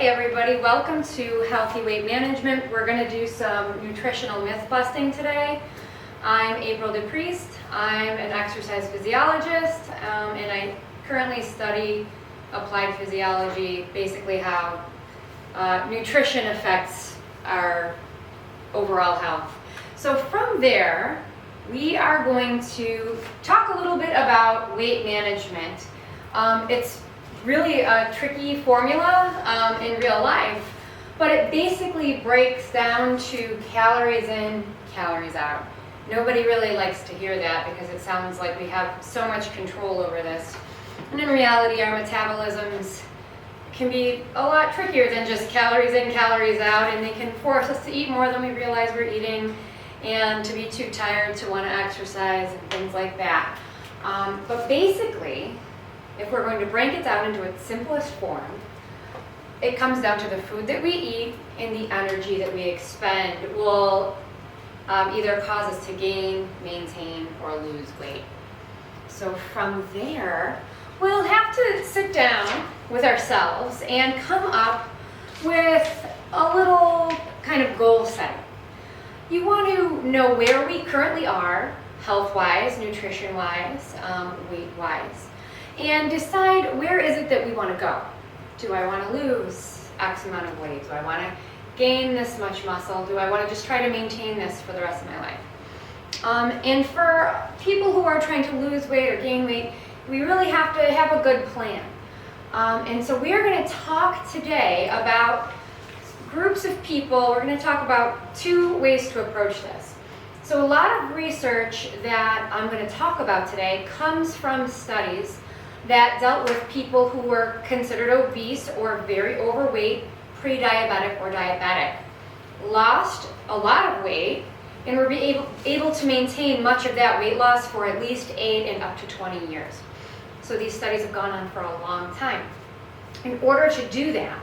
Hey everybody, welcome to Healthy Weight Management. We're going to do some nutritional myth busting today. I'm April DePriest. I'm an exercise physiologist and I currently study applied physiology, basically how nutrition affects our overall health. So from there, we are going to talk a little bit about weight management. It's really a tricky formula in real life, but it basically breaks down to calories in, calories out. Nobody really likes to hear that because it sounds like we have so much control over this. And in reality, our metabolisms can be a lot trickier than just calories in, calories out, and they can force us to eat more than we realize we're eating and to be too tired to want to exercise and things like that. But basically, if we're going to break it down into its simplest form, it comes down to the food that we eat and the energy that we expend will either cause us to gain, maintain, or lose weight. So from there, we'll have to sit down with ourselves and come up with a little kind of goal setting. You want to know where we currently are, health-wise, nutrition-wise, weight-wise, and decide where is it that we want to go. Do I want to lose X amount of weight? Do I want to gain this much muscle? Do I want to just try to maintain this for the rest of my life? And for people who are trying to lose weight or gain weight, we really have to have a good plan. And so we are going to talk today about groups of people. We're going to talk about two ways to approach this. So a lot of research that I'm going to talk about today comes from studies that dealt with people who were considered obese or very overweight, pre-diabetic or diabetic, lost a lot of weight, and were able to maintain much of that weight loss for at least 8 and up to 20 years. So these studies have gone on for a long time. In order to do that,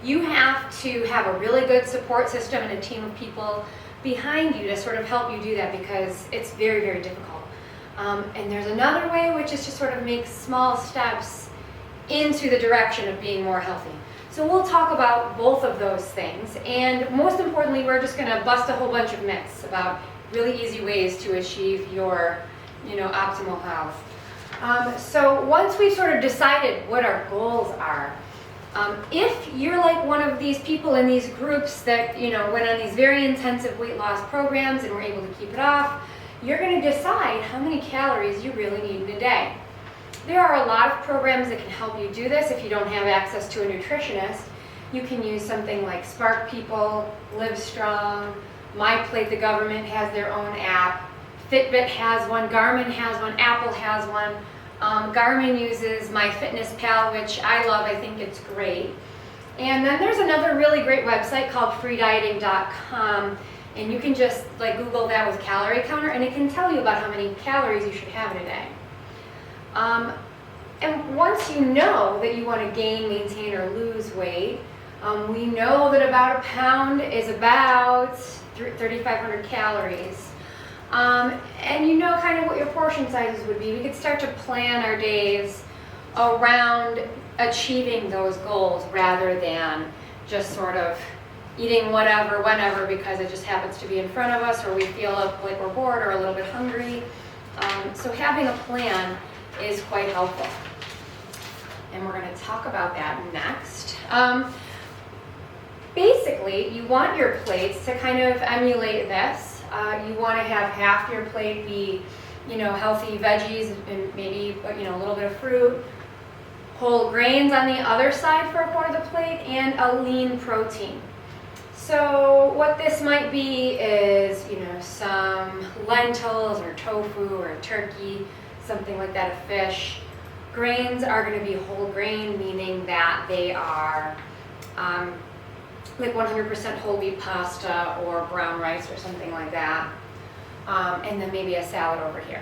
you have to have a really good support system and a team of people behind you to sort of help you do that because it's very, very difficult. And there's another way, which is to sort of make small steps into the direction of being more healthy. So we'll talk about both of those things. And most importantly, we're just going to bust a whole bunch of myths about really easy ways to achieve your, optimal health. So once we've sort of decided what our goals are, if you're like one of these people in these groups that, went on these very intensive weight loss programs and were able to keep it off, you're going to decide how many calories you really need in a day. There are a lot of programs that can help you do this if you don't have access to a nutritionist. You can use something like Spark People, Live Strong, MyPlate, the government has their own app, Fitbit has one, Garmin has one, Apple has one. Garmin uses MyFitnessPal, which I love, I think it's great. And then there's another really great website called freedieting.com. And you can just Google that with calorie counter and it can tell you about how many calories you should have in a day. And once you know that you want to gain, maintain, or lose weight, we know that about a pound is about 3,500 calories. And you know kind of what your portion sizes would be. We could start to plan our days around achieving those goals rather than just sort of eating whatever, whenever, because it just happens to be in front of us, or we feel like we're bored or a little bit hungry. So having a plan is quite helpful. And we're going to talk about that next. Basically, you want your plates to kind of emulate this. You want to have half your plate be, healthy veggies and maybe, a little bit of fruit. Whole grains on the other side for a quarter of the plate, and a lean protein. So what this might be is, some lentils or tofu or turkey, something like that, a fish. Grains are going to be whole grain, meaning that they are like 100% whole wheat pasta or brown rice or something like that. And then maybe a salad over here.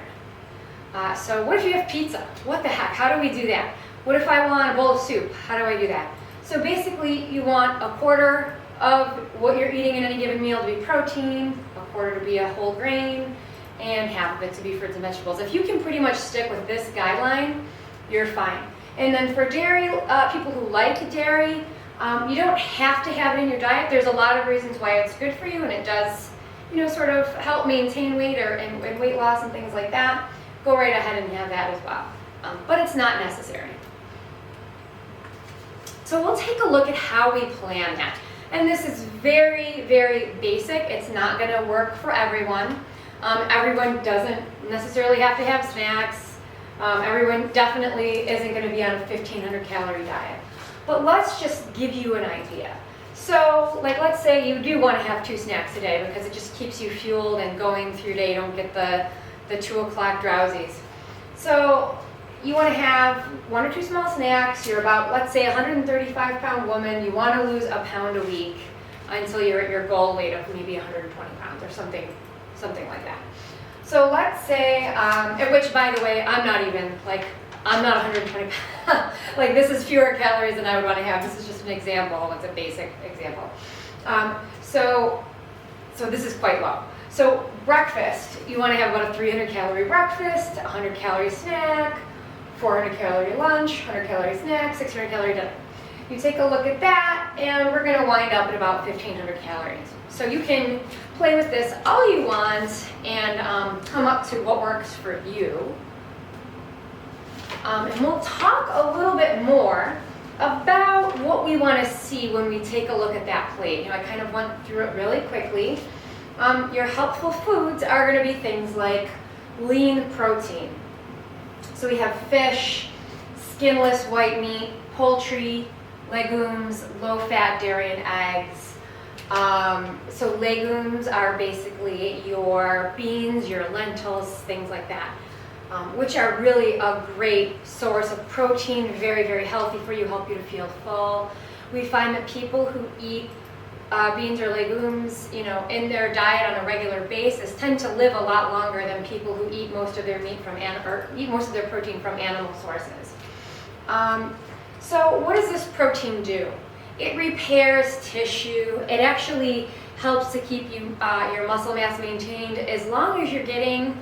So what if you have pizza? What the heck? How do we do that? What if I want a bowl of soup? How do I do that? So basically you want a quarter of what you're eating in any given meal to be protein, a quarter to be a whole grain, and half of it to be fruits and vegetables. If you can pretty much stick with this guideline, you're fine. And then for dairy, people who like dairy, You don't have to have it in your diet. There's a lot of reasons why it's good for you, and it does, sort of help maintain weight and weight loss and things like that. Go right ahead and have that as well. But it's not necessary. So we'll take a look at how we plan that. And this is very, very basic. It's not going to work for everyone. Everyone doesn't necessarily have to have snacks. Everyone definitely isn't going to be on a 1,500 calorie diet. But let's just give you an idea. So, let's say you do want to have 2 snacks a day because it just keeps you fueled and going through your day. You don't get the 2 o'clock drowsies. So you want to have 1 or 2 small snacks. You're about, let's say, a 135-pound woman. You want to lose a pound a week until you're at your goal weight of maybe 120 pounds or something like that. So let's say, which by the way, I'm not 120 pounds. This is fewer calories than I would want to have. This is just an example. It's a basic example. So this is quite low. So breakfast, you want to have about a 300 calorie breakfast, 100 calorie snack, 400 calorie lunch, 100 calorie snack, 600 calorie dinner. You take a look at that, and we're going to wind up at about 1,500 calories. So you can play with this all you want and come up to what works for you. And we'll talk a little bit more about what we want to see when we take a look at that plate. I kind of went through it really quickly. Your helpful foods are going to be things like lean protein. So we have fish, skinless white meat, poultry, legumes, low-fat dairy, and eggs. So legumes are basically your beans, your lentils, things like that, which are really a great source of protein, very, very healthy for you, help you to feel full. We find that people who eat beans or legumes, in their diet on a regular basis tend to live a lot longer than people who eat most of their meat eat most of their protein from animal sources. So what does this protein do? It repairs tissue. It actually helps to keep your muscle mass maintained as long as you're getting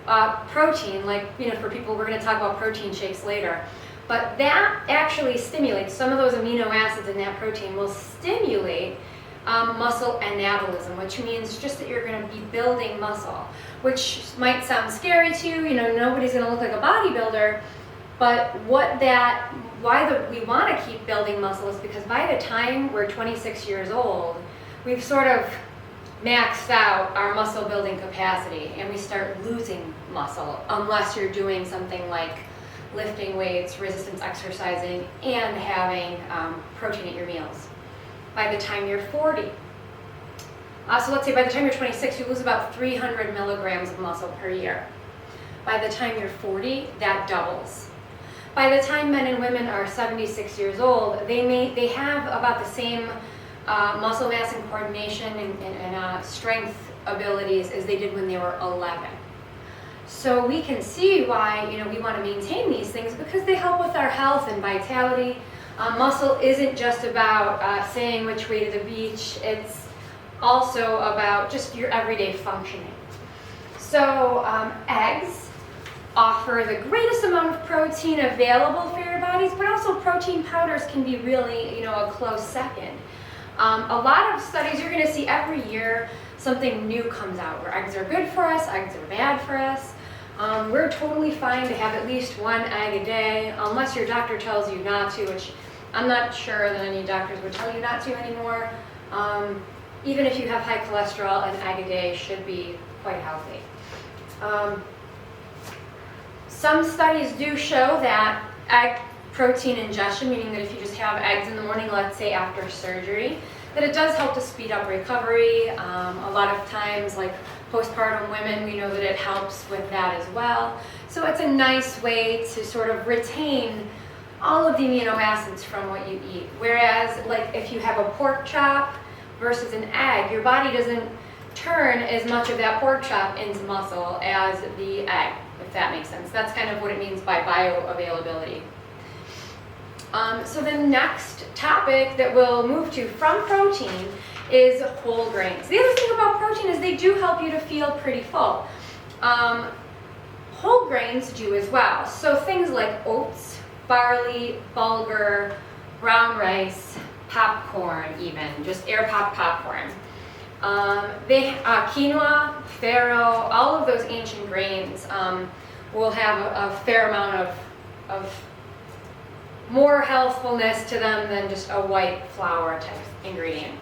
protein. For people, we're going to talk about protein shakes later. But that actually stimulates, some of those amino acids in that protein will stimulate muscle anabolism, which means just that you're going to be building muscle, which might sound scary to you. Nobody's going to look like a bodybuilder, but why we want to keep building muscle is because by the time we're 26 years old, we've sort of maxed out our muscle building capacity and we start losing muscle unless you're doing something like lifting weights, resistance exercising, and having protein at your meals. By the time you're 40, so let's say by the time you're 26, you lose about 300 milligrams of muscle per year. By the time you're 40, that doubles. By the time men and women are 76 years old, they have about the same muscle mass and coordination and strength abilities as they did when they were 11. So we can see why we want to maintain these things because they help with our health and vitality. Muscle isn't just about saying which way to the beach. It's also about just your everyday functioning. So eggs offer the greatest amount of protein available for your bodies, but also protein powders can be really, a close second. A lot of studies you're going to see every year something new comes out where eggs are good for us, eggs are bad for us. We're totally fine to have at least 1 egg a day, unless your doctor tells you not to, which I'm not sure that any doctors would tell you not to anymore. Even if you have high cholesterol, an egg a day should be quite healthy. Some studies do show that egg protein ingestion, meaning that if you just have eggs in the morning, let's say after surgery, that it does help to speed up recovery. A lot of times, like postpartum women, we know that it helps with that as well. So it's a nice way to sort of retain all of the amino acids from what you eat. Whereas, like if you have a pork chop versus an egg, your body doesn't turn as much of that pork chop into muscle as the egg, if that makes sense. That's kind of what it means by bioavailability. So the next topic that we'll move to from protein is whole grains. The other thing about protein is they do help you to feel pretty full. Whole grains do as well. So things like oats, barley, bulgur, brown rice, popcorn even, just air pop popcorn. Quinoa, farro, all of those ancient grains will have a fair amount of more healthfulness to them than just a white flour type ingredient.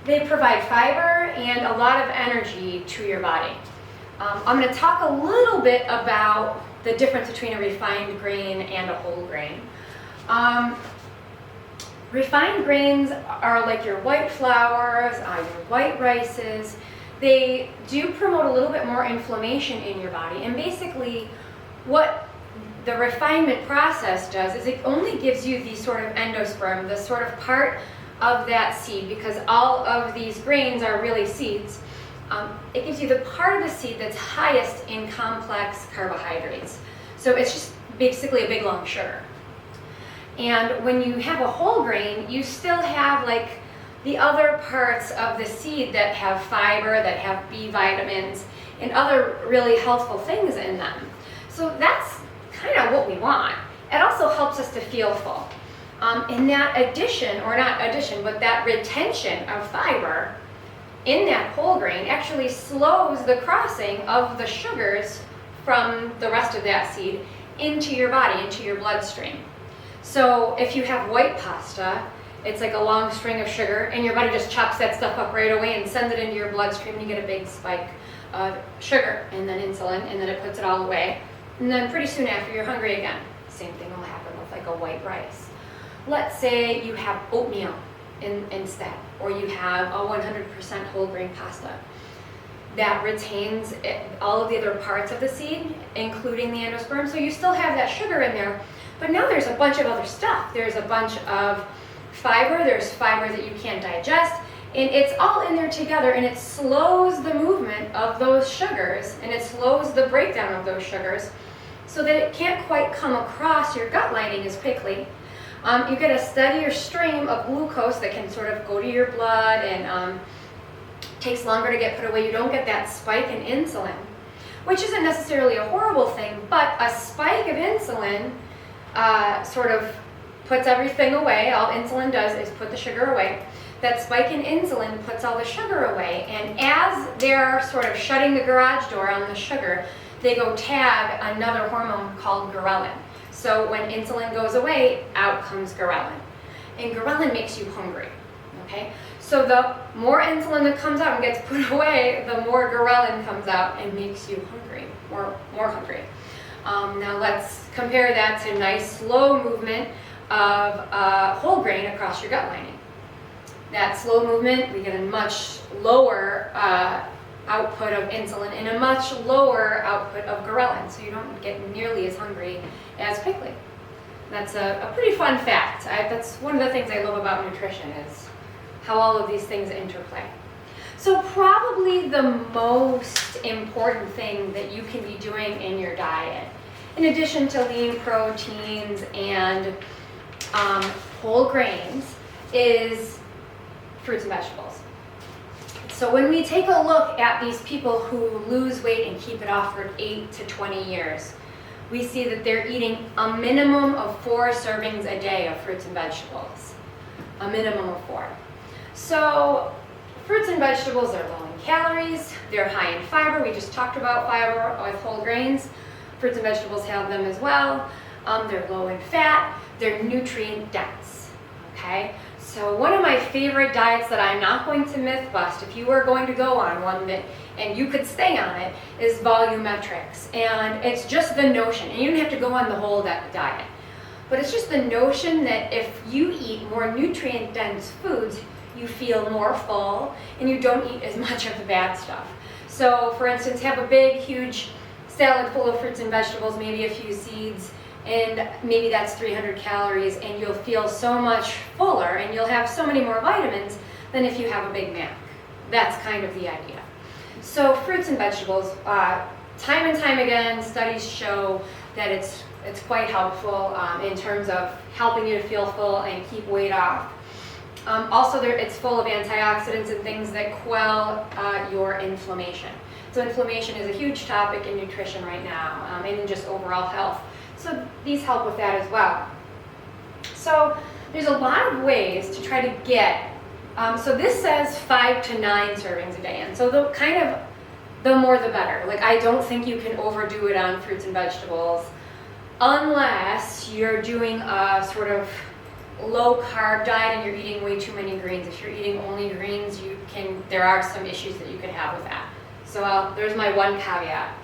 They provide fiber and a lot of energy to your body. I'm going to talk a little bit about the difference between a refined grain and a whole grain. Refined grains are like your white flours, your white rices. They do promote a little bit more inflammation in your body, and basically what the refinement process does is it only gives you the sort of endosperm, the sort of part of that seed, because all of these grains are really seeds. It gives you the part of the seed that's highest in complex carbohydrates. So it's just basically a big long sugar. And when you have a whole grain, you still have like the other parts of the seed that have fiber, that have B vitamins, and other really healthful things in them. So that's kind of what we want. It also helps us to feel full. And that addition, or not addition, but that retention of fiber in that whole grain actually slows the crossing of the sugars from the rest of that seed into your body, into your bloodstream. So if you have white pasta, it's like a long string of sugar, and your body just chops that stuff up right away and sends it into your bloodstream, and you get a big spike of sugar and then insulin, and then it puts it all away. And then pretty soon after, you're hungry again. Same thing will happen with like a white rice. Let's say you have oatmeal instead, or you have a 100% whole grain pasta that retains all of the other parts of the seed, including the endosperm. So you still have that sugar in there, but now there's a bunch of other stuff. There's a bunch of fiber, there's fiber that you can't digest, and it's all in there together, and it slows the movement of those sugars, and it slows the breakdown of those sugars so that it can't quite come across your gut lining as quickly. You get a steadier stream of glucose that can sort of go to your blood, and takes longer to get put away. You don't get that spike in insulin, which isn't necessarily a horrible thing, but a spike of insulin sort of puts everything away. All insulin does is put the sugar away. That spike in insulin puts all the sugar away, and as they're sort of shutting the garage door on the sugar, they go tab another hormone called ghrelin. So when insulin goes away, out comes ghrelin. And ghrelin makes you hungry, okay? So the more insulin that comes out and gets put away, the more ghrelin comes out and makes you hungry, more hungry. Now let's compare that to nice slow movement of whole grain across your gut lining. That slow movement, we get a much lower output of insulin and a much lower output of ghrelin, so you don't get nearly as hungry as quickly. That's a pretty fun fact. That's one of the things I love about nutrition, is how all of these things interplay. So probably the most important thing that you can be doing in your diet, in addition to lean proteins and whole grains, is fruits and vegetables. So when we take a look at these people who lose weight and keep it off for 8 to 20 years, we see that they're eating a minimum of 4 servings a day of fruits and vegetables. A minimum of 4. So fruits and vegetables are low in calories, they're high in fiber. We just talked about fiber with whole grains. Fruits and vegetables have them as well. They're low in fat, they're nutrient dense, okay? So one of my favorite diets that I'm not going to myth bust, if you were going to go on one that, and you could stay on it, is volumetrics. And it's just the notion, and you don't have to go on the whole diet, but it's just the notion that if you eat more nutrient dense foods, you feel more full and you don't eat as much of the bad stuff. So for instance, have a big, huge salad full of fruits and vegetables, maybe a few seeds, and maybe that's 300 calories, and you'll feel so much fuller and you'll have so many more vitamins than if you have a Big Mac. That's kind of the idea. So fruits and vegetables, time and time again, studies show that it's quite helpful in terms of helping you to feel full and keep weight off. Also, it's full of antioxidants and things that quell your inflammation. So inflammation is a huge topic in nutrition right now, and in just overall health. So these help with that as well. So there's a lot of ways to try to get, so this says 5 to 9 servings a day, and so the more the better. Like, I don't think you can overdo it on fruits and vegetables unless you're doing a sort of low carb diet and you're eating way too many greens. If you're eating only greens, there are some issues that you could have with that. So there's my one caveat.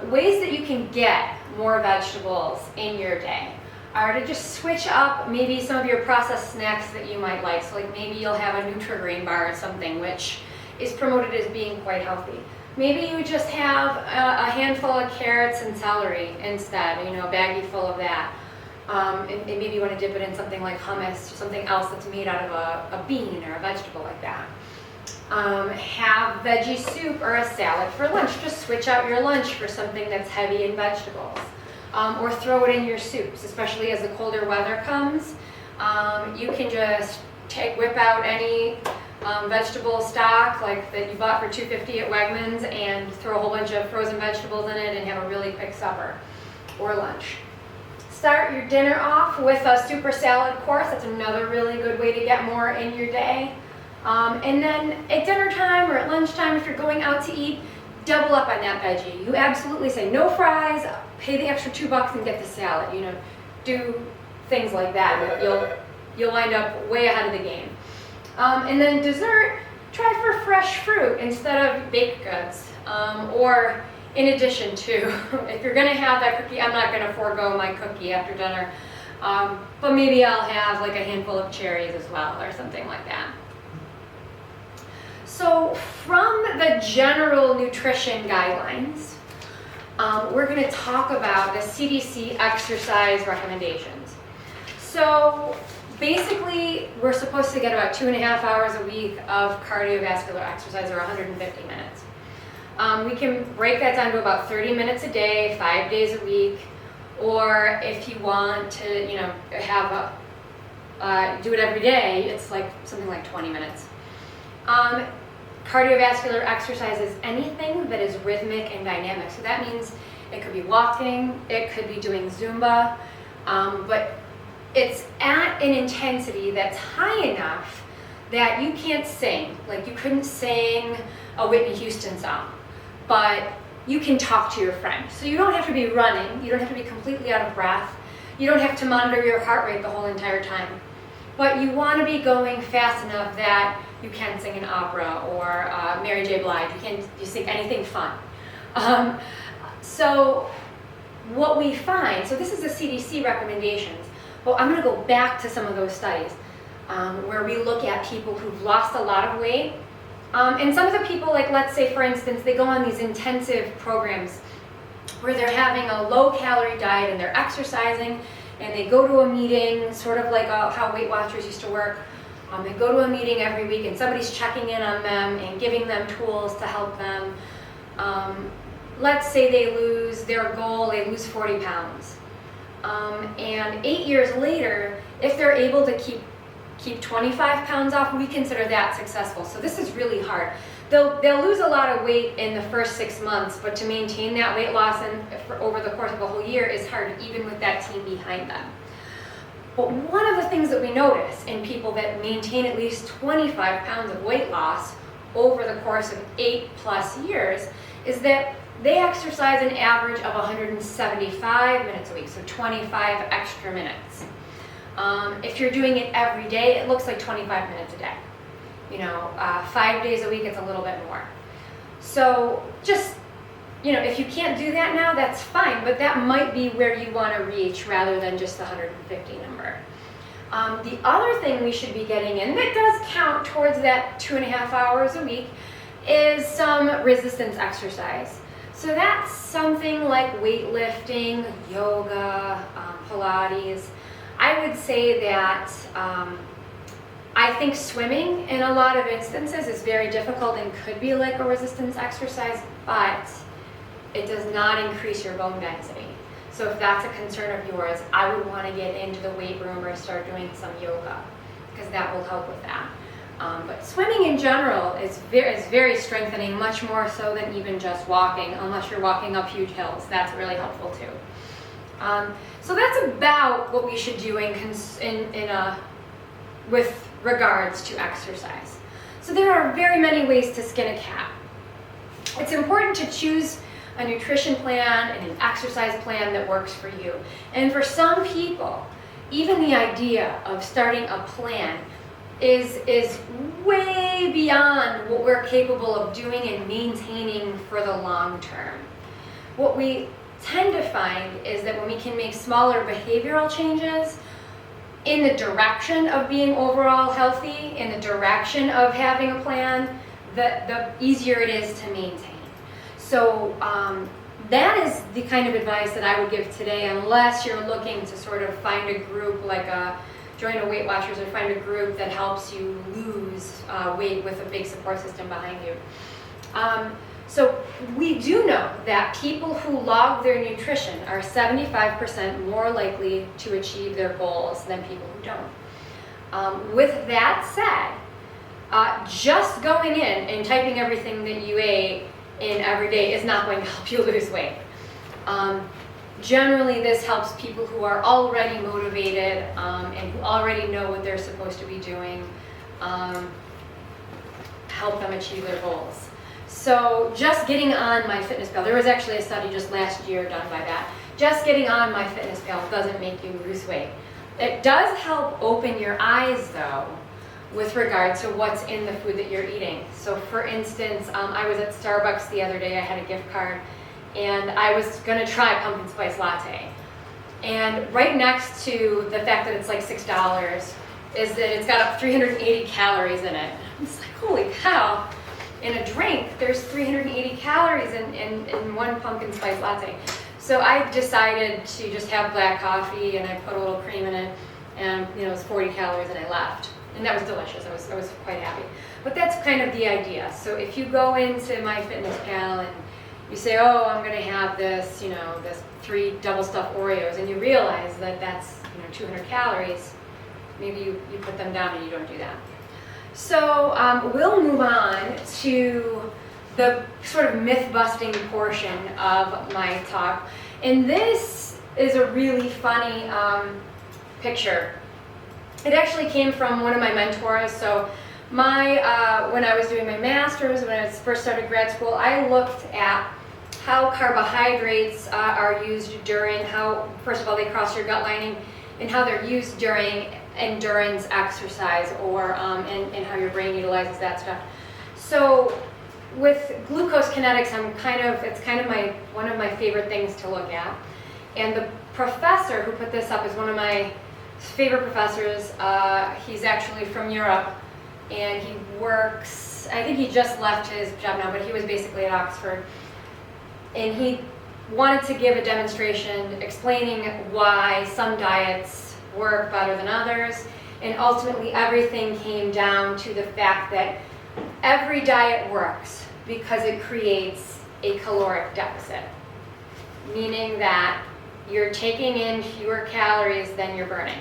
Ways that you can get more vegetables in your day are to just switch up maybe some of your processed snacks that you might like. So like maybe you'll have a Nutri-Grain bar or something, which is promoted as being quite healthy. Maybe you just have a handful of carrots and celery instead, a baggie full of that. And maybe you want to dip it in something like hummus or something else that's made out of a bean or a vegetable like that. Have veggie soup or a salad for lunch. Just switch out your lunch for something that's heavy in vegetables. Or throw it in your soups, especially as the colder weather comes. You can just whip out any vegetable stock like that you bought for $2.50 at Wegmans and throw a whole bunch of frozen vegetables in it and have a really quick supper or lunch. Start your dinner off with a super salad course. That's another really good way to get more in your day. And then at dinner time or at lunchtime, if you're going out to eat, double up on that veggie. You absolutely say no fries, pay the extra $2 and get the salad. Do things like that. You'll wind up way ahead of the game. And then dessert, try for fresh fruit instead of baked goods. Or in addition to, if you're gonna have that cookie, I'm not gonna forego my cookie after dinner, but maybe I'll have like a handful of cherries as well or something like that. So from the general nutrition guidelines, we're going to talk about the CDC exercise recommendations. So basically, we're supposed to get about 2.5 hours a week of cardiovascular exercise, or 150 minutes. We can break that down to about 30 minutes a day, 5 days a week, or if you want to, have do it every day, it's like something like 20 minutes. Cardiovascular exercise is anything that is rhythmic and dynamic. So that means it could be walking, it could be doing Zumba, but it's at an intensity that's high enough that you can't sing. Like you couldn't sing a Whitney Houston song, but you can talk to your friend. So you don't have to be running, you don't have to be completely out of breath, you don't have to monitor your heart rate the whole entire time. But you want to be going fast enough that you can sing an opera or Mary J. Blige. You sing anything fun. So what we find, so this is the CDC recommendations. Well, I'm going to go back to some of those studies where we look at people who've lost a lot of weight. And some of the people, like let's say for instance, they go on these intensive programs where they're having a low-calorie diet and they're exercising, and they go to a meeting, sort of like how Weight Watchers used to work. They go to a meeting every week and somebody's checking in on them and giving them tools to help them. Let's say they lose their goal, they lose 40 pounds. And 8 years later, if they're able to keep 25 pounds off, we consider that successful. So this is really hard. They'll lose a lot of weight in the first 6 months, but to maintain that weight loss over the course of a whole year is hard, even with that team behind them. But one of the things that we notice in people that maintain at least 25 pounds of weight loss over the course of 8+ years is that they exercise an average of 175 minutes a week, so 25 extra minutes. If you're doing it every day, it looks like 25 minutes a day. 5 days a week, it's a little bit more. So just, if you can't do that now, that's fine, but that might be where you want to reach rather than just the 150 number. The other thing we should be getting in that does count towards that 2.5 hours a week is some resistance exercise. So that's something like weightlifting, yoga, Pilates. I would say that I think swimming in a lot of instances is very difficult and could be like a resistance exercise, but it does not increase your bone density. So if that's a concern of yours, I would want to get into the weight room or start doing some yoga, because that will help with that. But swimming in general is very strengthening, much more so than even just walking, unless you're walking up huge hills. That's really helpful too. So that's about what we should do with regards to exercise. So there are very many ways to skin a cat. It's important to choose a nutrition plan and an exercise plan that works for you. And for some people, even the idea of starting a plan is way beyond what we're capable of doing and maintaining for the long term. What we tend to find is that when we can make smaller behavioral changes in the direction of being overall healthy, in the direction of having a plan, the easier it is to maintain. So that is the kind of advice that I would give today, unless you're looking to sort of find a group like join a Weight Watchers or find a group that helps you lose weight with a big support system behind you. So we do know that people who log their nutrition are 75% more likely to achieve their goals than people who don't. With that said, just going in and typing everything that you ate in every day is not going to help you lose weight. Generally, this helps people who are already motivated and who already know what they're supposed to be doing, help them achieve their goals. So just getting on MyFitnessPal, there was actually a study just last year done by that. Just getting on MyFitnessPal doesn't make you lose weight. It does help open your eyes, though, with regard to what's in the food that you're eating. So for instance, I was at Starbucks the other day, I had a gift card, and I was gonna try pumpkin spice latte. And right next to the fact that it's like $6 is that it's got 380 calories in it. I'm just like, holy cow. In a drink, there's 380 calories in one pumpkin spice latte. So I decided to just have black coffee, and I put a little cream in it, and it was 40 calories, and I left. And that was delicious. I was quite happy. But that's kind of the idea. So if you go into MyFitnessPal and you say, oh, I'm going to have this, this 3 double stuffed Oreos, and you realize that that's 200 calories, maybe you put them down and you don't do that. So we'll move on to the sort of myth-busting portion of my talk. And this is a really funny picture. It actually came from one of my mentors. So when I was doing my master's, when I first started grad school, I looked at how carbohydrates are used during first of all, they cross your gut lining, and how they're used during endurance exercise, or and how your brain utilizes that stuff. So with glucose kinetics, it's kind of one of my favorite things to look at. And the professor who put this up is one of my favorite professors. He's actually from Europe, and he works, I think he just left his job now, but he was basically at Oxford. And he wanted to give a demonstration explaining why some diets work better than others, and ultimately everything came down to the fact that every diet works because it creates a caloric deficit, meaning that you're taking in fewer calories than you're burning.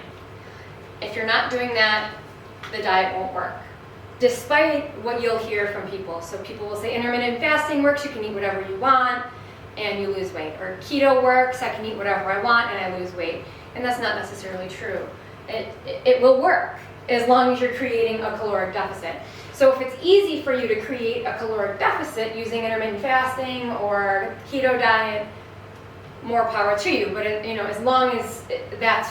If you're not doing that, the diet won't work, despite what you'll hear from people. So people will say intermittent fasting works, you can eat whatever you want and you lose weight, or keto works, I can eat whatever I want and I lose weight. And that's not necessarily true. It will work as long as you're creating a caloric deficit. So if it's easy for you to create a caloric deficit using intermittent fasting or keto diet, more power to you. But as long as that's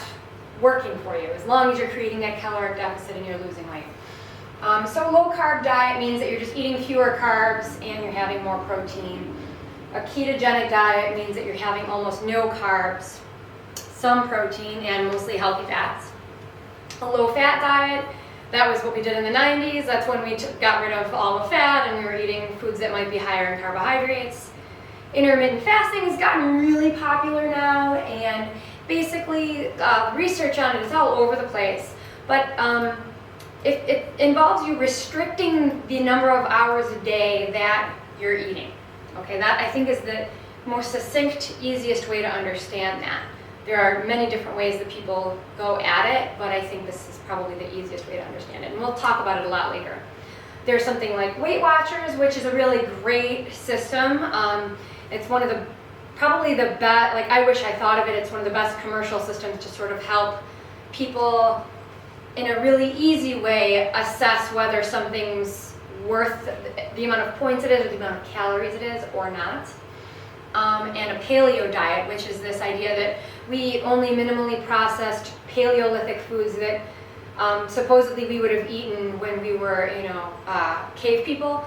working for you, as long as you're creating that caloric deficit and you're losing weight. So low carb diet means that you're just eating fewer carbs and you're having more protein. A ketogenic diet means that you're having almost no carbs, some protein, and mostly healthy fats. A low-fat diet, that was what we did in the 90s. That's when we got rid of all the fat and we were eating foods that might be higher in carbohydrates. Intermittent fasting has gotten really popular now, and basically research on it is all over the place. But it involves you restricting the number of hours a day that you're eating. Okay, that I think is the most succinct, easiest way to understand that. There are many different ways that people go at it, but I think this is probably the easiest way to understand it. And we'll talk about it a lot later. There's something like Weight Watchers, which is a really great system. It's one of the probably the best, like I wish I thought of it, it's one of the best commercial systems to sort of help people in a really easy way assess whether something's worth the amount of points it is or the amount of calories it is or not. And a paleo diet, which is this idea that we eat only minimally processed Paleolithic foods that supposedly we would have eaten when we were, cave people.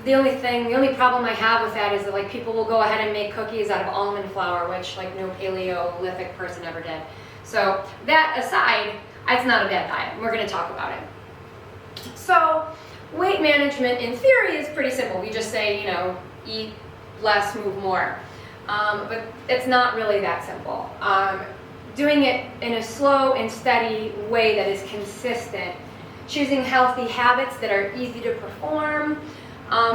The only problem I have with that is that like people will go ahead and make cookies out of almond flour, which like no Paleolithic person ever did. So that aside, it's not a bad diet. We're going to talk about it. So weight management in theory is pretty simple. We just say, eat less, move more. But it's not really that simple. Doing it in a slow and steady way that is consistent, choosing healthy habits that are easy to perform,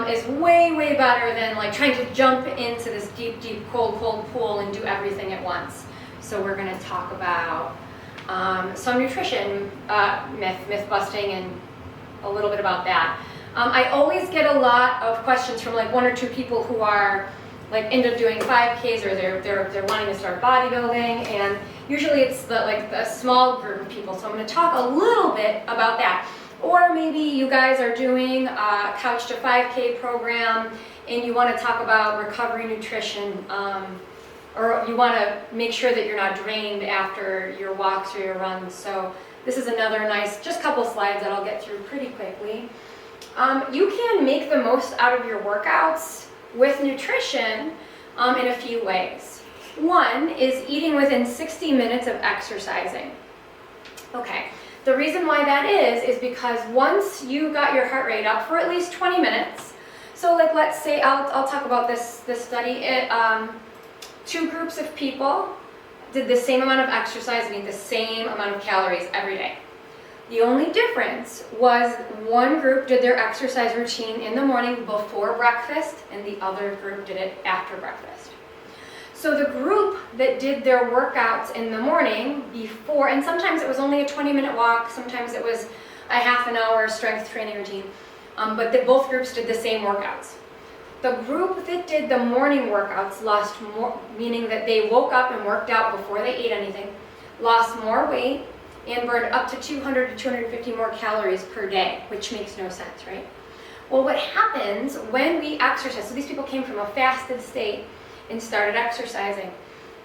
is way, way better than like trying to jump into this deep, deep, cold, cold pool and do everything at once. So we're going to talk about some nutrition myth busting and a little bit about that. I always get a lot of questions from like one or two people who are like into doing 5Ks or they're wanting to start bodybuilding, and usually it's the small group of people. So I'm going to talk a little bit about that. Or maybe you guys are doing a Couch to 5K program and you want to talk about recovery nutrition, or you want to make sure that you're not drained after your walks or your runs. So this is another nice, just couple slides that I'll get through pretty quickly. You can make the most out of your workouts with nutrition in a few ways. One is eating within 60 minutes of exercising. Okay. The reason why that is because once you got your heart rate up for at least 20 minutes, so like let's say, I'll talk about this study, two groups of people did the same amount of exercise and ate the same amount of calories every day. The only difference was one group did their exercise routine in the morning before breakfast and the other group did it after breakfast. So the group that did their workouts in the morning before, and sometimes it was only a 20-minute walk, sometimes it was a half an hour strength training routine, but both groups did the same workouts. The group that did the morning workouts lost more, meaning that they woke up and worked out before they ate anything, lost more weight, and burned up to 200 to 250 more calories per day, which makes no sense, right? Well, what happens when we exercise, so these people came from a fasted state and started exercising.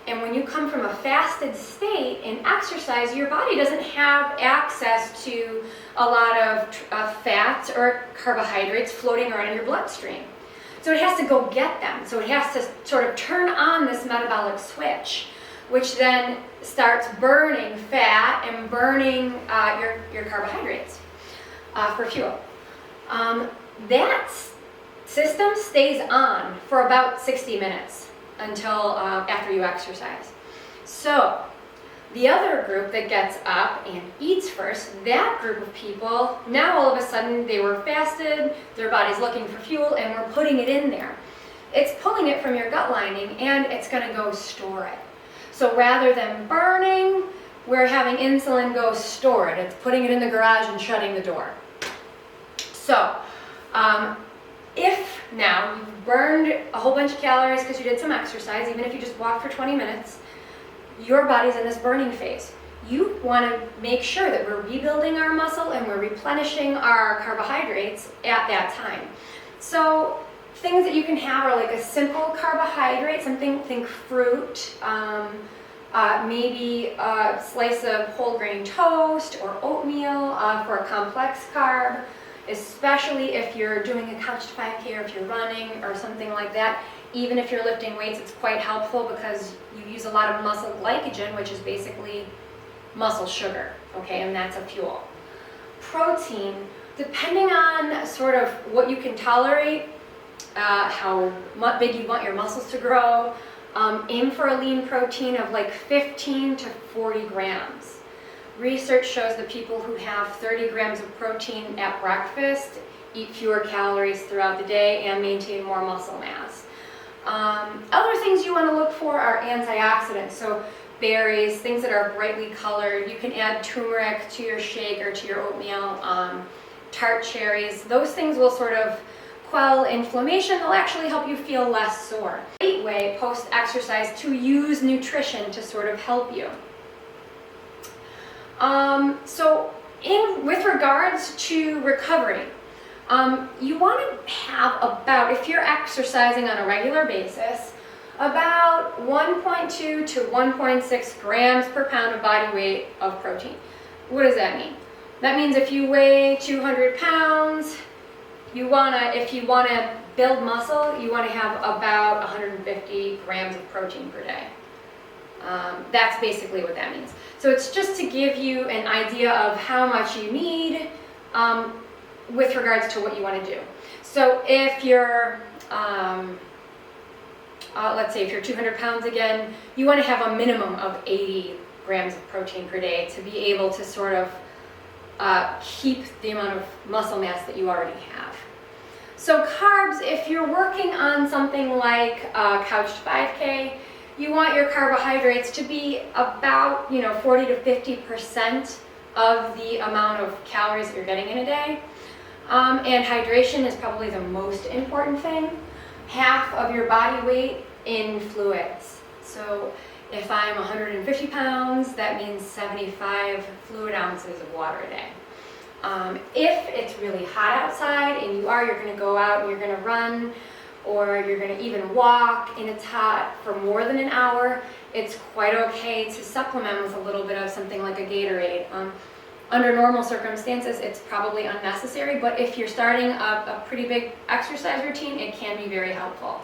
And when you come from a fasted state and exercise, your body doesn't have access to a lot of fat or carbohydrates floating around in your bloodstream. So it has to go get them. So it has to sort of turn on this metabolic switch, which then starts burning fat and burning your carbohydrates for fuel. That system stays on for about 60 minutes until after you exercise. So the other group that gets up and eats first, that group of people, now all of a sudden they were fasted, their body's looking for fuel, and we're putting it in there. It's pulling it from your gut lining and it's going to go store it. So rather than burning, we're having insulin go store it. It's putting it in the garage and shutting the door. So if now you've burned a whole bunch of calories because you did some exercise, even if you just walked for 20 minutes, your body's in this burning phase. You want to make sure that we're rebuilding our muscle and we're replenishing our carbohydrates at that time. So things that you can have are like a simple carbohydrate, think fruit, maybe a slice of whole grain toast or oatmeal for a complex carb, especially if you're doing a Couch to 5K or if you're running or something like that. Even if you're lifting weights, it's quite helpful because you use a lot of muscle glycogen, which is basically muscle sugar, okay, and that's a fuel. Protein, depending on sort of what you can tolerate, how big you want your muscles to grow, aim for a lean protein of like 15 to 40 grams. Research shows that people who have 30 grams of protein at breakfast eat fewer calories throughout the day and maintain more muscle mass. Other things you want to look for are antioxidants, so berries, things that are brightly colored. You can add turmeric to your shake or to your oatmeal, tart cherries. Those things will sort of quell inflammation. They'll actually help you feel less sore. Weight great way post-exercise to use nutrition to sort of help you. With regards to recovery, you want to have about, if you're exercising on a regular basis, about 1.2 to 1.6 grams per pound of body weight of protein. What does that mean? That means if you weigh 200 pounds, if you want to build muscle, you want to have about 150 grams of protein per day. That's basically what that means. So it's just to give you an idea of how much you need with regards to what you want to do. So if you're, let's say if you're 200 pounds again, you want to have a minimum of 80 grams of protein per day to be able to sort of keep the amount of muscle mass that you already have. So carbs, if you're working on something like Couched 5K, you want your carbohydrates to be about 40 to 50% of the amount of calories that you're getting in a day. And hydration is probably the most important thing. Half of your body weight in fluids. So if I'm 150 pounds, that means 75 fluid ounces of water a day. If it's really hot outside and you're going to go out and you're going to run, or you're going to even walk and it's hot for more than an hour, it's quite okay to supplement with a little bit of something like a Gatorade. Under normal circumstances, it's probably unnecessary, but if you're starting a pretty big exercise routine, it can be very helpful.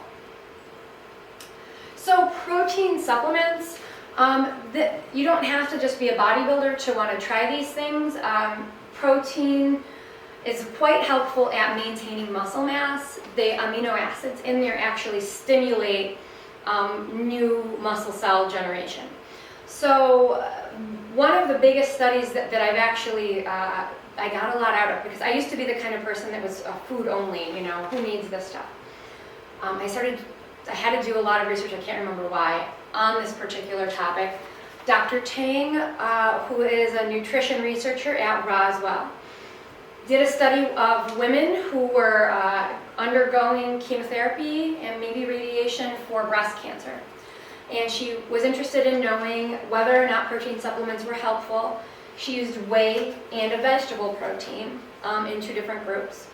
So protein supplements, you don't have to just be a bodybuilder to want to try these things. Protein is quite helpful at maintaining muscle mass. The amino acids in there actually stimulate new muscle cell generation. So one of the biggest studies that I've actually, I got a lot out of, because I used to be the kind of person that was food only, who needs this stuff. I had to do a lot of research, I can't remember why, on this particular topic. Dr. Tang, who is a nutrition researcher at Roswell, did a study of women who were undergoing chemotherapy and maybe radiation for breast cancer. And she was interested in knowing whether or not protein supplements were helpful. She used whey and a vegetable protein in 2 different groups,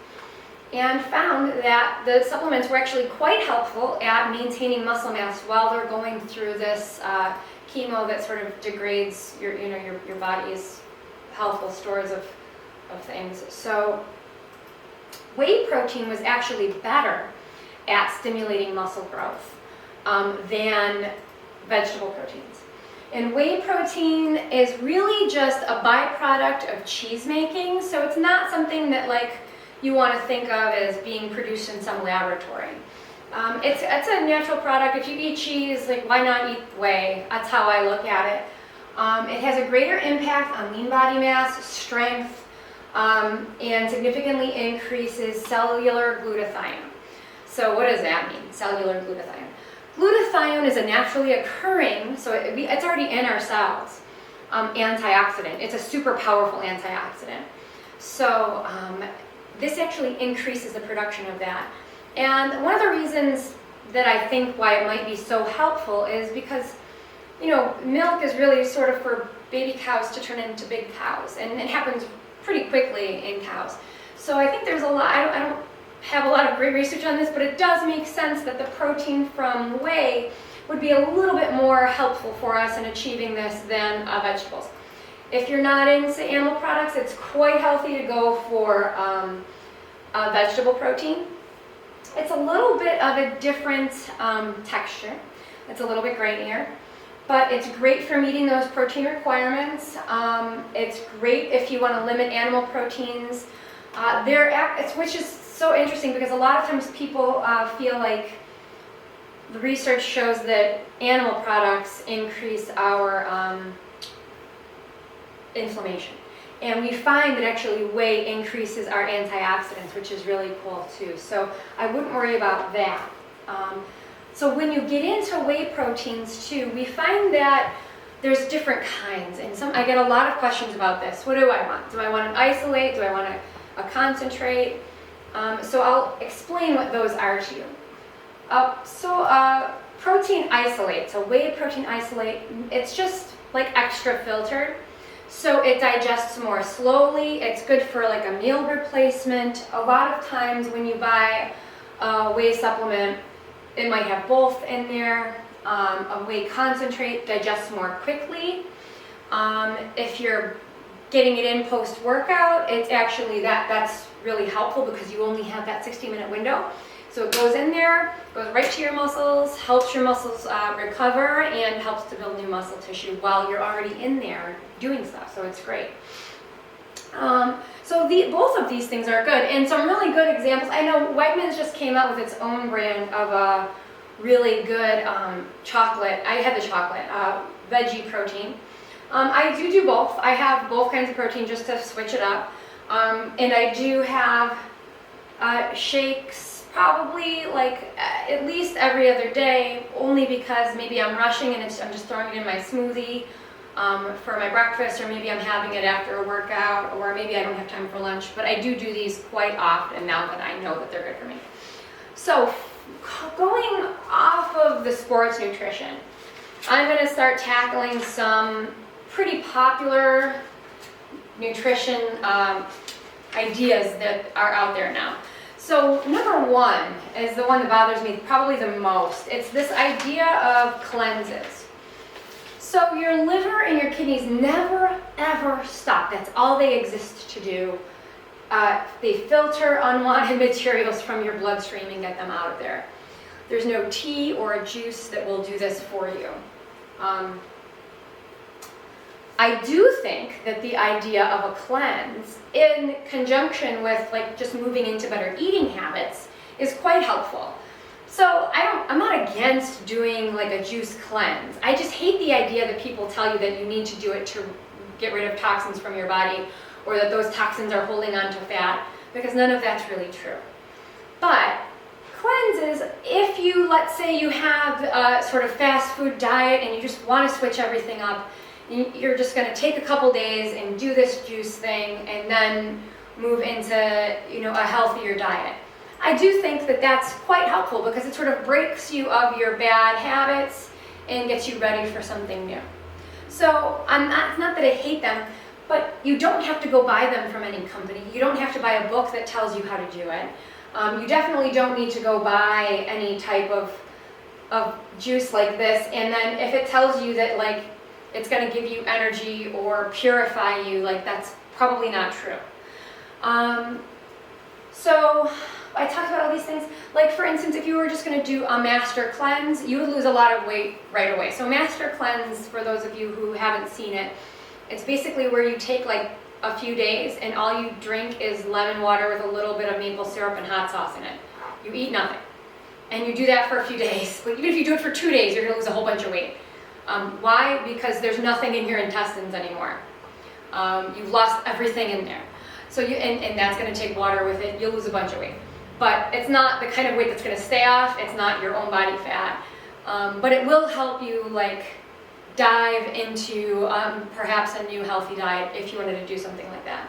and found that the supplements were actually quite helpful at maintaining muscle mass while they're going through this chemo that sort of degrades your body's healthful stores of things. So whey protein was actually better at stimulating muscle growth than vegetable proteins. And whey protein is really just a byproduct of cheese making, so it's not something that you want to think of as being produced in some laboratory. It's a natural product. If you eat cheese, why not eat whey? That's how I look at it. It has a greater impact on lean body mass, strength, and significantly increases cellular glutathione. So what does that mean, cellular glutathione? Glutathione is a naturally occurring, so it's already in our cells, antioxidant. It's a super powerful antioxidant. So this actually increases the production of that. And one of the reasons that I think why it might be so helpful is because, milk is really sort of for baby cows to turn into big cows, and it happens pretty quickly in cows. So I think there's a lot, I don't have a lot of great research on this, but it does make sense that the protein from whey would be a little bit more helpful for us in achieving this than vegetables. If you're not into animal products, it's quite healthy to go for vegetable protein. It's a little bit of a different texture. It's a little bit grainier, but it's great for meeting those protein requirements. It's great if you want to limit animal proteins. Which is so interesting because a lot of times people feel like the research shows that animal products increase our inflammation. And we find that actually whey increases our antioxidants, which is really cool too. So I wouldn't worry about that. So when you get into whey proteins too, we find that there's different kinds. And I get a lot of questions about this. What do I want? Do I want an isolate? Do I want a concentrate? So I'll explain what those are to you. protein isolate. So whey protein isolate, it's just like extra filtered. So it digests more slowly. It's good for like a meal replacement. A lot of times when you buy a whey supplement, it might have both in there. A whey concentrate digests more quickly. If you're getting it in post-workout, it's actually that's really helpful because you only have that 60-minute window. So it goes in there, goes right to your muscles, helps your muscles recover, and helps to build new muscle tissue while you're already in there doing stuff. So it's great. Both of these things are good, and some really good examples. I know Wegmans just came out with its own brand of a really good chocolate. I had the chocolate, veggie protein. I do both. I have both kinds of protein just to switch it up. And I do have shakes probably like at least every other day, only because maybe I'm rushing and I'm just throwing it in my smoothie for my breakfast, or maybe I'm having it after a workout, or maybe I don't have time for lunch. But I do these quite often now that I know that they're good for me. So going off of the sports nutrition, I'm going to start tackling some pretty popular nutrition ideas that are out there now. So number one is the one that bothers me probably the most. It's this idea of cleanses. So your liver and your kidneys never ever stop. That's all they exist to do. They filter unwanted materials from your bloodstream and get them out of there. There's no tea or a juice that will do this for you. I do think that the idea of a cleanse in conjunction with like just moving into better eating habits is quite helpful. So I'm not against doing like a juice cleanse. I just hate the idea that people tell you that you need to do it to get rid of toxins from your body, or that those toxins are holding on to fat, because none of that's really true. But cleanses, if you, let's say you have a sort of fast food diet and you just want to switch everything up, you're just going to take a couple days and do this juice thing and then move into, a healthier diet. I do think that that's quite helpful because it sort of breaks you of your bad habits and gets you ready for something new. So it's not that I hate them, but you don't have to go buy them from any company. You don't have to buy a book that tells you how to do it. You definitely don't need to go buy any type of juice like this, and then if it tells you that like it's going to give you energy or purify you, like that's probably not true. So I talked about all these things. Like for instance, if you were just going to do a master cleanse, you would lose a lot of weight right away. So master cleanse, for those of you who haven't seen it, it's basically where you take like a few days and all you drink is lemon water with a little bit of maple syrup and hot sauce in it. You eat nothing. And you do that for a few days. But even if you do it for 2 days, you're going to lose a whole bunch of weight. Why? Because there's nothing in your intestines anymore. You've lost everything in there. So and that's going to take water with it. You'll lose a bunch of weight. But it's not the kind of weight that's going to stay off. It's not your own body fat. But it will help you like dive into perhaps a new healthy diet if you wanted to do something like that.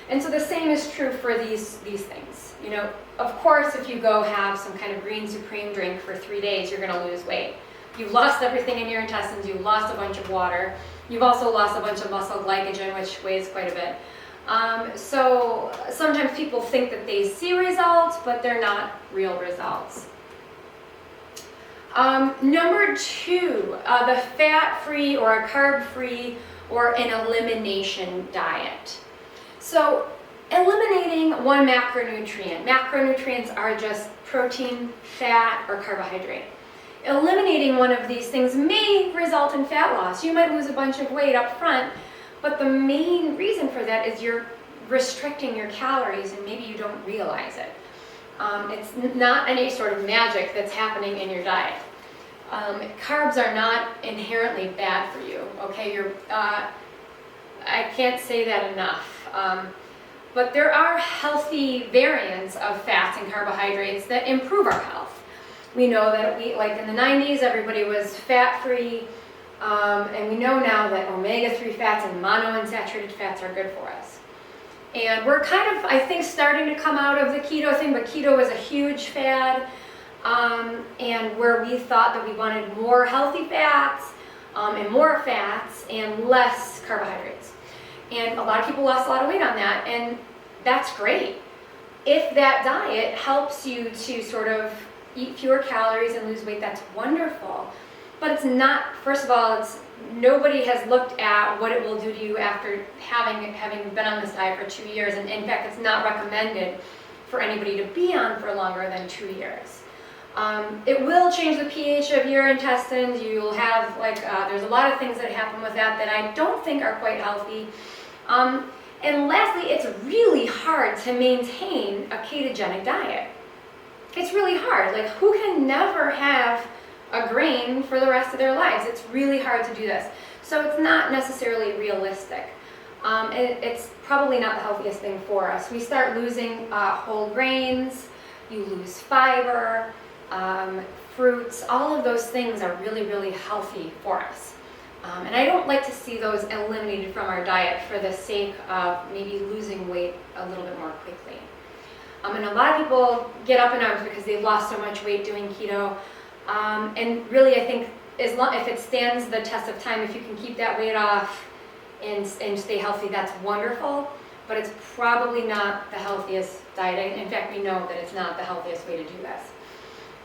And so the same is true for these things. Of course, if you go have some kind of green supreme drink for 3 days, you're going to lose weight. You've lost everything in your intestines. You've lost a bunch of water. You've also lost a bunch of muscle glycogen, which weighs quite a bit. So sometimes people think that they see results, but they're not real results. Number 2, the fat-free or a carb-free or an elimination diet. So eliminating one macronutrient. Macronutrients are just protein, fat, or carbohydrate. Eliminating one of these things may result in fat loss. You might lose a bunch of weight up front, but the main reason for that is you're restricting your calories and maybe you don't realize it. It's not any sort of magic that's happening in your diet. Carbs are not inherently bad for you, okay? I can't say that enough. But there are healthy variants of fats and carbohydrates that improve our health. We know that like in the 90s, everybody was fat-free, and we know now that omega-3 fats and monounsaturated fats are good for us. And we're kind of, I think, starting to come out of the keto thing, but keto is a huge fad. and where we thought that we wanted more healthy fats and more fats and less carbohydrates. And a lot of people lost a lot of weight on that, and that's great. If that diet helps you to sort of eat fewer calories and lose weight, that's wonderful. But it's not, first of all, nobody has looked at what it will do to you after having been on this diet for 2 years. And in fact, it's not recommended for anybody to be on for longer than 2 years. It will change the pH of your intestines. You'll have, there's a lot of things that happen with that I don't think are quite healthy. And lastly, it's really hard to maintain a ketogenic diet. It's really hard. Like, who can never have a grain for the rest of their lives? It's really hard to do this. So it's not necessarily realistic. It's probably not the healthiest thing for us. We start losing whole grains, you lose fiber, fruits, all of those things are really, really healthy for us. And I don't like to see those eliminated from our diet for the sake of maybe losing weight a little bit more quickly. And a lot of people get up in arms because they've lost so much weight doing keto. And really, I think if it stands the test of time, if you can keep that weight off and stay healthy, that's wonderful. But it's probably not the healthiest diet. In fact, we know that it's not the healthiest way to do this.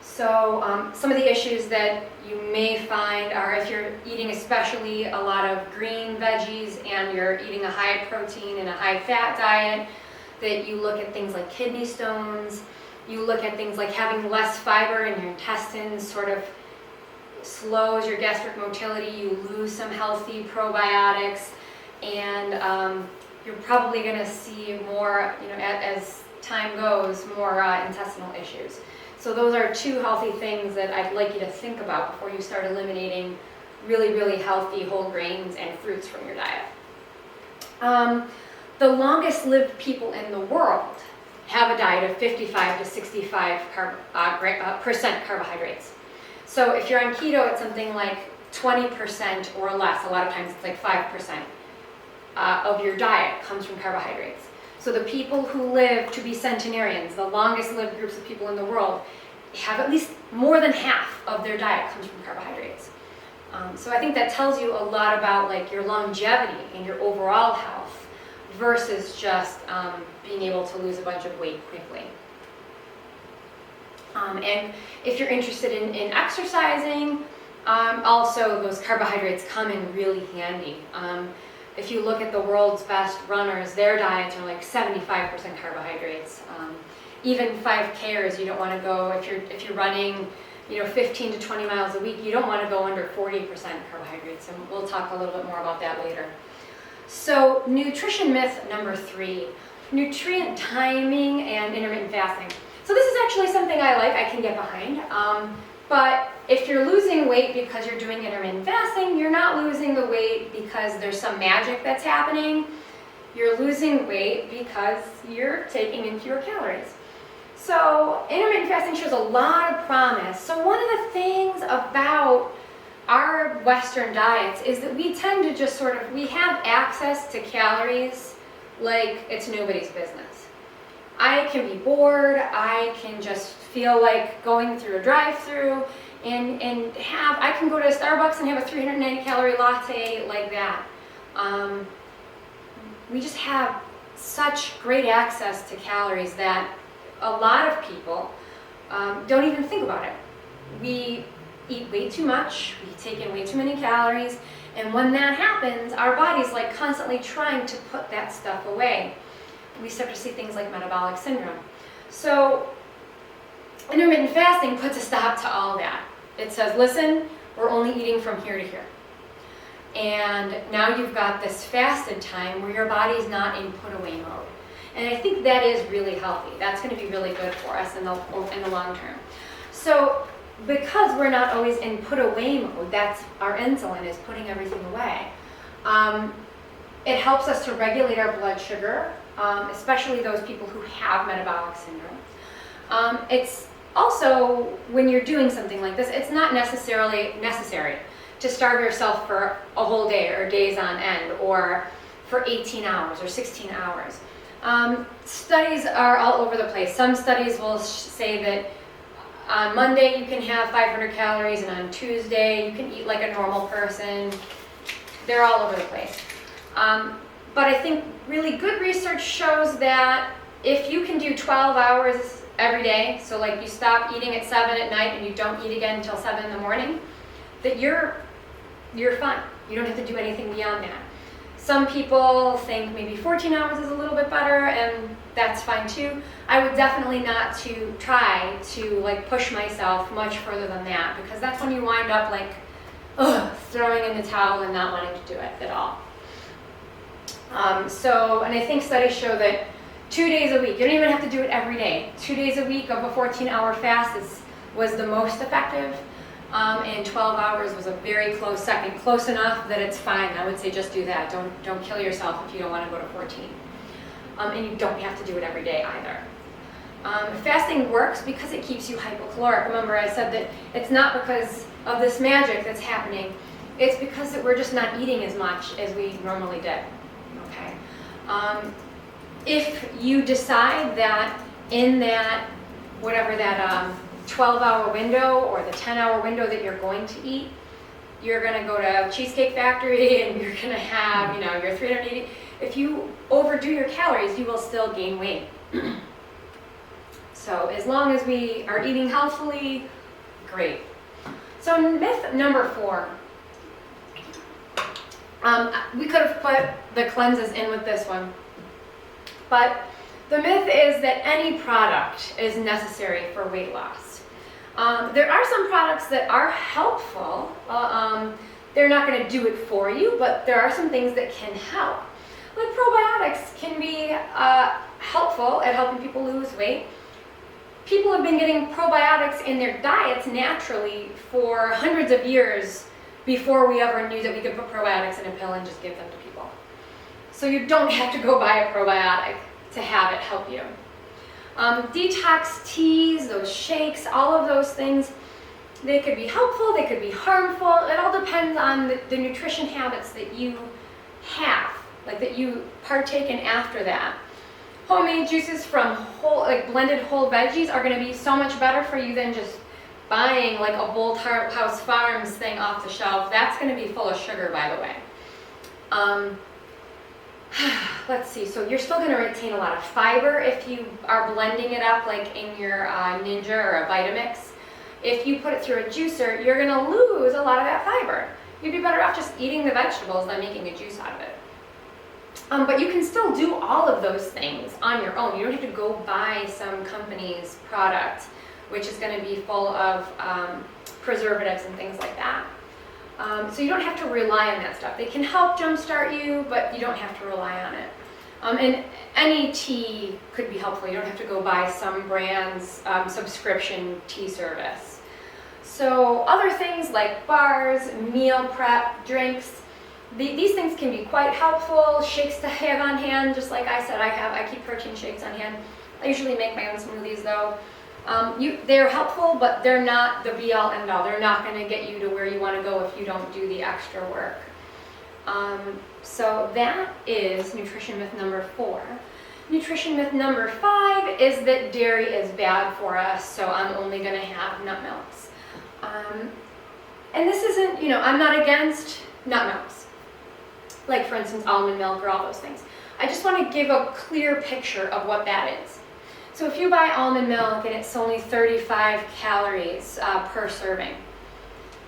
So some of the issues that you may find are if you're eating especially a lot of green veggies and you're eating a high protein and a high fat diet, that you look at things like kidney stones, you look at things like having less fiber in your intestines sort of slows your gastric motility, you lose some healthy probiotics, and you're probably going to see more, as time goes, more intestinal issues. So those are two healthy things that I'd like you to think about before you start eliminating really, really healthy whole grains and fruits from your diet. The longest lived people in the world have a diet of 55 to 65% carbohydrates. So if you're on keto, it's something like 20% or less. A lot of times it's like 5% of your diet comes from carbohydrates. So the people who live to be centenarians, the longest lived groups of people in the world, have at least more than half of their diet comes from carbohydrates. So I think that tells you a lot about your longevity and your overall health versus just being able to lose a bunch of weight quickly. And if you're interested in exercising, also those carbohydrates come in really handy. If you look at the world's best runners, their diets are like 75% carbohydrates. Even 5Kers, you don't want to go, if you're running 15 to 20 miles a week, you don't want to go under 40% carbohydrates, and we'll talk a little bit more about that later. So nutrition myth number 3, nutrient timing and intermittent fasting. So this is actually something I can get behind. But if you're losing weight because you're doing intermittent fasting, you're not losing the weight because there's some magic that's happening. You're losing weight because you're taking in fewer calories. So intermittent fasting shows a lot of promise. So one of the things about our Western diets is that we tend to just we have access to calories like it's nobody's business. I can be bored, I can just feel like going through a drive-through and I can go to a Starbucks and have a 390 calorie latte like that. We just have such great access to calories that a lot of people don't even think about it. We eat way too much, we take in way too many calories, and when that happens, our body's constantly trying to put that stuff away. We start to see things like metabolic syndrome. So intermittent fasting puts a stop to all that. It says, listen, we're only eating from here to here. And now you've got this fasted time where your body's not in put away mode. And I think that is really healthy. That's going to be really good for us in the long term. So because we're not always in put away mode, that's our insulin is putting everything away. It helps us to regulate our blood sugar, especially those people who have metabolic syndrome. It's also, when you're doing something like this, it's not necessarily necessary to starve yourself for a whole day or days on end or for 18 hours or 16 hours. Studies are all over the place. Some studies will say that On Monday, you can have 500 calories, and on Tuesday, you can eat like a normal person. They're all over the place. But I think really good research shows that if you can do 12 hours every day, so like you stop eating at 7 at night and you don't eat again until 7 in the morning, that you're fine. You don't have to do anything beyond that. Some people think maybe 14 hours is a little bit better, and that's fine too. I would definitely not to try to like push myself much further than that, because that's when you wind up like throwing in the towel and not wanting to do it at all. And I think studies show that 2 days a week, you don't even have to do it every day. 2 days a week of a 14-hour fast was the most effective. And 12 hours was a very close second, close enough that it's fine. I would say just do that. Don't kill yourself if you don't want to go to 14. And you don't have to do it every day either. Fasting works because it keeps you hypocaloric. Remember, I said that it's not because of this magic that's happening. It's because that we're just not eating as much as we normally did. Okay. If you decide that in that, whatever that 12-hour window or the 10-hour window that you're going to eat, you're going to go to Cheesecake Factory and you're going to have, your 380. If you overdo your calories, you will still gain weight. So as long as we are eating healthfully, great. So myth number 4. We could have put the cleanses in with this one, but the myth is that any product is necessary for weight loss. There are some products that are helpful. They're not going to do it for you, but there are some things that can help. Like probiotics can be helpful at helping people lose weight. People have been getting probiotics in their diets naturally for hundreds of years before we ever knew that we could put probiotics in a pill and just give them to people. So you don't have to go buy a probiotic to have it help you. Detox teas, those shakes, all of those things, they could be helpful, they could be harmful. It all depends on the nutrition habits that you have, like that you partake in after that. Homemade juices from blended whole veggies are going to be so much better for you than just buying like a Bold House Farms thing off the shelf. That's going to be full of sugar, by the way. Let's see, so you're still going to retain a lot of fiber if you are blending it up like in your Ninja or a Vitamix. If you put it through a juicer, you're going to lose a lot of that fiber. You'd be better off just eating the vegetables than making a juice out of it. But you can still do all of those things on your own. You don't have to go buy some company's product, which is going to be full of preservatives and things like that. So you don't have to rely on that stuff. They can help jumpstart you, but you don't have to rely on it. And any tea could be helpful. You don't have to go buy some brand's subscription tea service. So other things like bars, meal prep, drinks, these things can be quite helpful. Shakes to have on hand, just like I said, I keep protein shakes on hand. I usually make my own smoothies though. They're helpful, but they're not the be-all, end-all. They're not going to get you to where you want to go if you don't do the extra work. So that is nutrition myth number 4. Nutrition myth number 5 is that dairy is bad for us, so I'm only going to have nut milks. And this isn't, I'm not against nut milks. Like, for instance, almond milk or all those things. I just want to give a clear picture of what that is. So if you buy almond milk and it's only 35 calories per serving,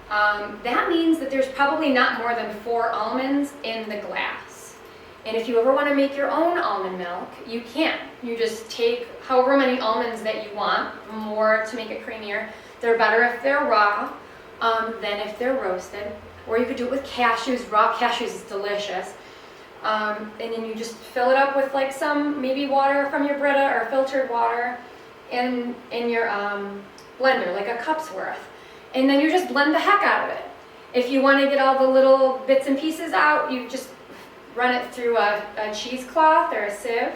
that means that there's probably not more than 4 almonds in the glass. And if you ever want to make your own almond milk, you can. You just take however many almonds that you want, more to make it creamier. They're better if they're raw than if they're roasted. Or you could do it with cashews. Raw cashews is delicious. And then you just fill it up with like some maybe water from your Brita or filtered water in your blender, like a cup's worth. And then you just blend the heck out of it. If you want to get all the little bits and pieces out, you just run it through a cheesecloth or a sieve,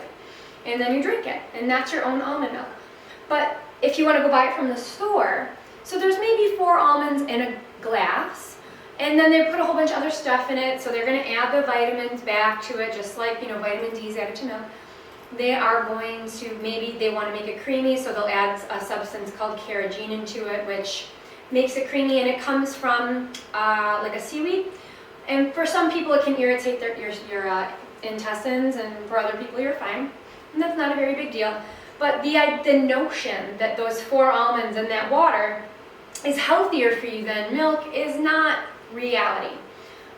and then you drink it. And that's your own almond milk. But if you want to go buy it from the store, so there's maybe 4 almonds in a glass. And then they put a whole bunch of other stuff in it, so they're going to add the vitamins back to it, just like, vitamin D is added to milk. they are going to, maybe they want to make it creamy, so they'll add a substance called carrageenan into it, which makes it creamy, and it comes from like a seaweed. And for some people it can irritate your intestines, and for other people you're fine. And that's not a very big deal. But the notion that those 4 almonds in that water is healthier for you than milk is not reality.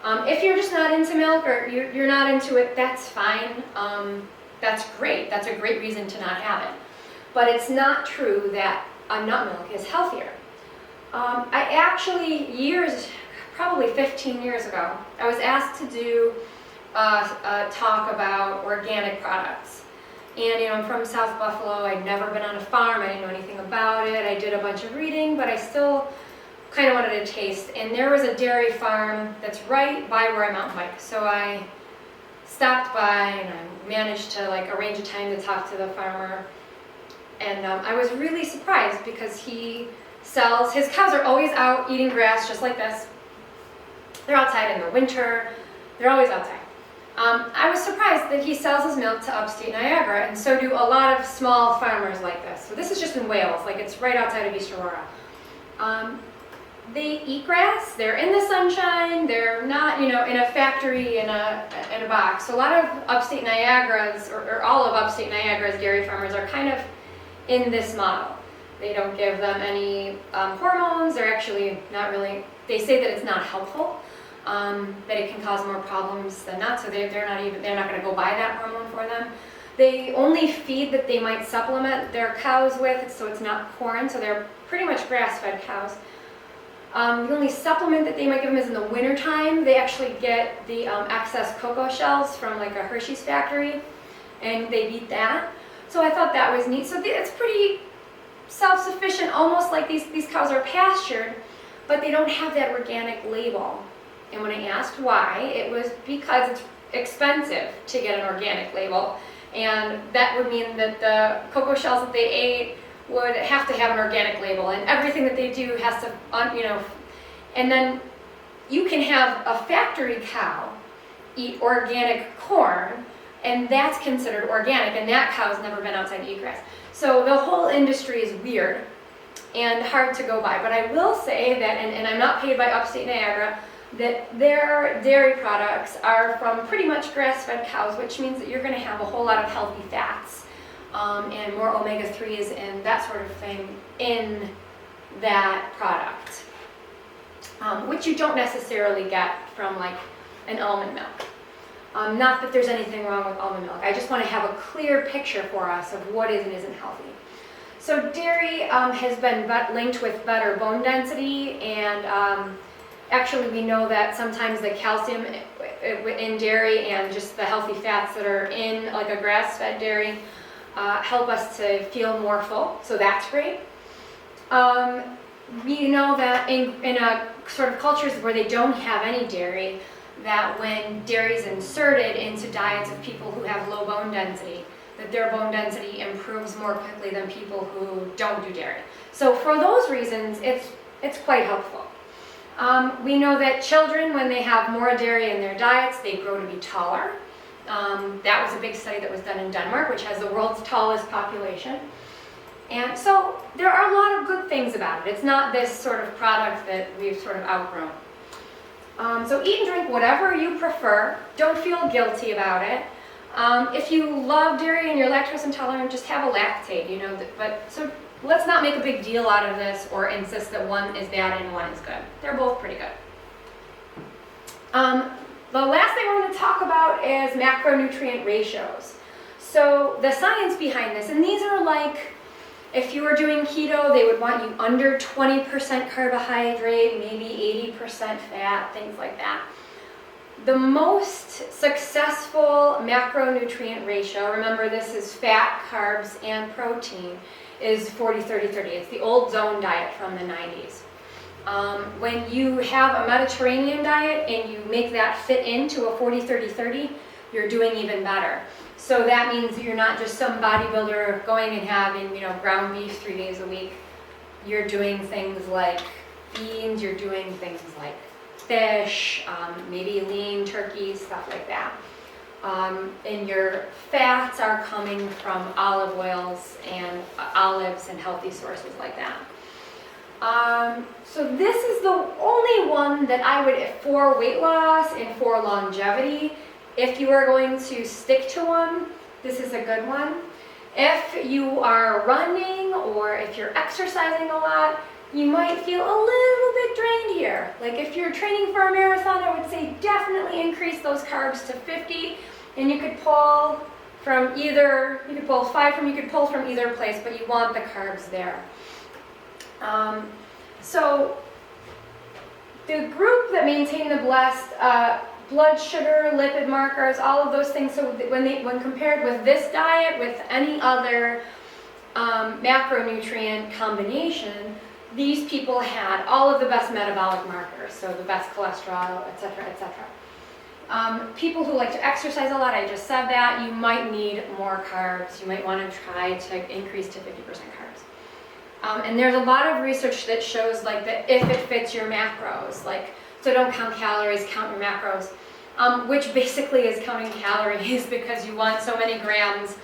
If you're just not into milk, or you're not into it, that's fine. That's great. That's a great reason to not have it. But it's not true that nut milk is healthier. I actually, probably 15 years ago, I was asked to do a talk about organic products. And I'm from South Buffalo. I'd never been on a farm. I didn't know anything about it. I did a bunch of reading, but I still kind of wanted to taste. And there was a dairy farm that's right by where I mountain bike. So I stopped by, and I managed to arrange a time to talk to the farmer. And I was really surprised because his cows are always out eating grass just like this. They're outside in the winter. They're always outside. I was surprised that he sells his milk to upstate Niagara, and so do a lot of small farmers like this. So this is just in Wales, it's right outside of East Aurora. They eat grass, they're in the sunshine, they're not, in a factory in a box. So a lot of upstate Niagara's, or all of upstate Niagara's dairy farmers are kind of in this model. They don't give them any hormones. They're actually not really, they say that it's not helpful. That it can cause more problems than not, so they're not going to go buy that hormone for them. They only feed that they might supplement their cows with, so it's not corn, so they're pretty much grass-fed cows. The only supplement that they might give them is in the wintertime. They actually get the excess cocoa shells from a Hershey's factory, and they eat that. So I thought that was neat. So it's pretty self-sufficient, almost like these cows are pastured, but they don't have that organic label. And when I asked why, it was because it's expensive to get an organic label. And that would mean that the cocoa shells that they ate would have to have an organic label. And everything that they do has to, and then you can have a factory cow eat organic corn, and that's considered organic, and that cow's never been outside to eat grass. So the whole industry is weird and hard to go by. But I will say that, and I'm not paid by upstate Niagara, that their dairy products are from pretty much grass-fed cows, which means that you're going to have a whole lot of healthy fats and more omega-3s and that sort of thing in that product, which you don't necessarily get from an almond milk. Not that there's anything wrong with almond milk. I just want to have a clear picture for us of what is and isn't healthy. So dairy has been linked with better bone density, and actually, we know that sometimes the calcium in dairy and just the healthy fats that are in a grass-fed dairy help us to feel more full, so that's great. We know that in a sort of cultures where they don't have any dairy, that when dairy is inserted into diets of people who have low bone density, that their bone density improves more quickly than people who don't do dairy. So for those reasons, it's quite helpful. We know that children, when they have more dairy in their diets, they grow to be taller. That was a big study that was done in Denmark, which has the world's tallest population. And so there are a lot of good things about it. It's not this sort of product that we've sort of outgrown. So eat and drink whatever you prefer. Don't feel guilty about it. If you love dairy and you're lactose intolerant, just have a Lactaid, so let's not make a big deal out of this or insist that one is bad and one is good. They're both pretty good. The last thing we're going to talk about is macronutrient ratios. So the science behind this, and these are if you were doing keto, they would want you under 20% carbohydrate, maybe 80% fat, things like that. The most successful macronutrient ratio, remember this is fat, carbs, and protein, is 40-30-30. It's the old zone diet from the 90s. When you have a Mediterranean diet and you make that fit into a 40-30-30, you're doing even better. So that means you're not just some bodybuilder going and having, ground beef 3 days a week. You're doing things like beans, you're doing things like fish, maybe lean turkey, stuff like that. And your fats are coming from olive oils and olives and healthy sources like that. So this is the only one that I would, for weight loss and for longevity, if you are going to stick to one, this is a good one. If you are running or if you're exercising a lot, you might feel a little bit drained here. Like if you're training for a marathon, I would say definitely increase those carbs to 50, and you could pull from either, you could pull 5 from, you could pull from either place, but you want the carbs there. So the group that maintain the blessed blood sugar, lipid markers, all of those things, so when compared with this diet, with any other macronutrient combination, these people had all of the best metabolic markers, so the best cholesterol, etc., etc. People who like to exercise a lot, I just said that, you might need more carbs. You might want to try to increase to 50% carbs. And there's a lot of research that shows like that if it fits your macros, like, so don't count calories, count your macros, which basically is counting calories because you want so many grams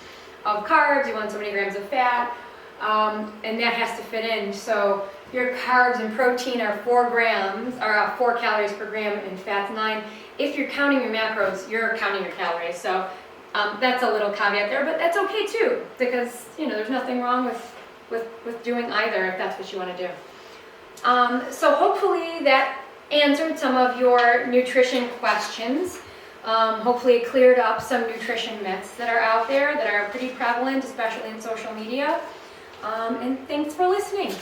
of carbs, you want so many grams of fat, and that has to fit in. So your carbs and protein are 4 grams, or 4 calories per gram, and fat's 9. If you're counting your macros, you're counting your calories. So that's a little caveat there, but that's okay too, because there's nothing wrong with doing either if that's what you want to do. So hopefully that answered some of your nutrition questions. Hopefully it cleared up some nutrition myths that are out there that are pretty prevalent, especially in social media. And thanks for listening.